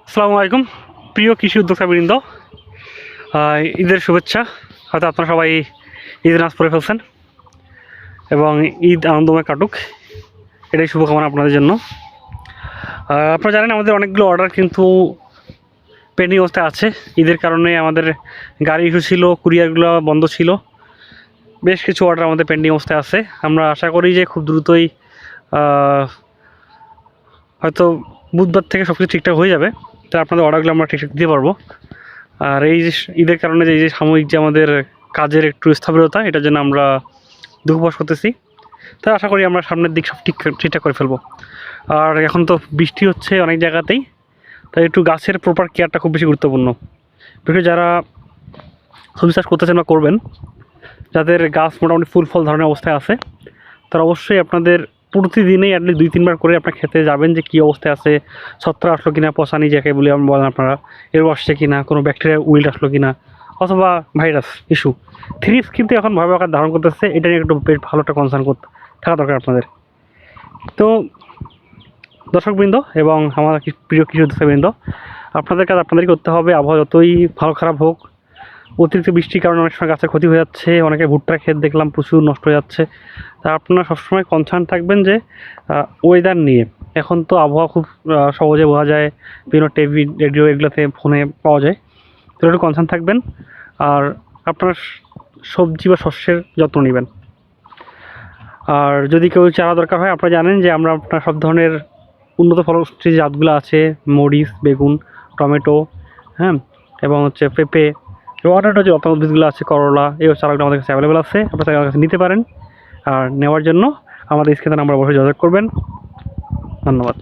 আসসালামু আলাইকুম প্রিয় কৃষি উদ্যোক্তাবৃন্দ, ঈদের শুভেচ্ছা। হয়তো আপনারা সবাই ঈদের নামাজ পড়ে ফেলছেন এবং ঈদ আনন্দময় কাটুক, এটাই শুভকামনা আপনাদের জন্য। আপনারা জানেন আমাদের অনেকগুলো অর্ডার কিন্তু পেন্ডিং অবস্থায় আছে। ঈদের কারণে আমাদের গাড়ি ইস্যু ছিল, কুরিয়ারগুলো বন্ধ ছিল, বেশ কিছু অর্ডার আমাদের পেন্ডিং অবস্থায় আছে। আমরা আশা করি যে খুব দ্রুতই হয়তো বুধবার থেকে সব কিছু ঠিকঠাক হয়ে যাবে, তো আপনাদের অর্ডারগুলো আমরা ঠিকঠাক দিতে পারবো। আর এই যে ঈদের কারণে যে সাময়িক যে আমাদের কাজের একটু স্থবিরতা, এটার জন্য আমরা দুঃখ প্রকাশ করতেছি। তাই আশা করি আমরা সামনের দিক সব ঠিকঠাক করে ফেলবো। আর এখন তো বৃষ্টি হচ্ছে অনেক জায়গাতেই, তাই একটু গাছের প্রপার কেয়ারটা খুব বেশি গুরুত্বপূর্ণ। বিশেষ যারা সবজি চাষ করতেছেন বা করবেন, যাদের গাছ মোটামুটি ফুল ফল ধরনের অবস্থায় আছে, তারা অবশ্যই আপনাদের প্রতিদিনেই অ্যাটলিস্ট 2-3 বার করে আপনার খেতে যাবেন যে কী অবস্থায় আছে, ছত্রাক আসলো কিনা, পচানি যাকে বলি বলেন আপনারা, এর আসছে কিনা, কোনো ব্যাকটেরিয়া উইল্ড আসলো কিনা, অথবা ভাইরাস ইস্যু। থ্রিপস কিন্তু এখন ভয়াবহ আকার ধারণ করতেছে, এটা নিয়ে একটু বেশ ভালো একটা কনসার্ন থাকা দরকার আপনাদের। তো দর্শকবৃন্দ এবং আমার প্রিয় কৃষি উদ্যোক্তাবৃন্দ, আপনাদের কাজ আপনাদেরই করতে হবে। আবহাওয়া যতই ভালো খারাপ হোক, অতিরিক্ত বৃষ্টির কারণে অনেক সময় গাছের ক্ষতি হয়ে যাচ্ছে, অনেকে ভুট্টার ক্ষেত দেখলাম প্রচুর নষ্ট হয়ে যাচ্ছে। তা আপনারা সবসময় কনসার্ন থাকবেন যে ওয়েদার নিয়ে। এখন তো আবহাওয়া খুব সহজে বোঝা যায়, বিভিন্ন টিভি রেডিও এগুলোতে ফোনে পাওয়া যায়, তো একটু কনসার্ন থাকবেন। আর আপনার সবজি বা শস্যের যত্ন নেবেন। আর যদি কেউ চারা দরকার হয়, আপনারা জানেন যে আমরা আপনার সব ধরনের উন্নত ফলনশীল যে জাতগুলো আছে, মরিচ, বেগুন, টমেটো, হ্যাঁ, এবং হচ্ছে পেঁপে এবং অন্যান্য যে লতা উদ্ভিদগুলো আছে, করলা, এই চারাগুলো আমাদের কাছে অ্যাভেলেবেল আছে, আপনারা আমাদের কাছে নিতে পারেন। আর নেওয়ার জন্য আমাদের স্ক্রিনে নাম্বার অবশ্যই যোগাযোগ করবেন। ধন্যবাদ।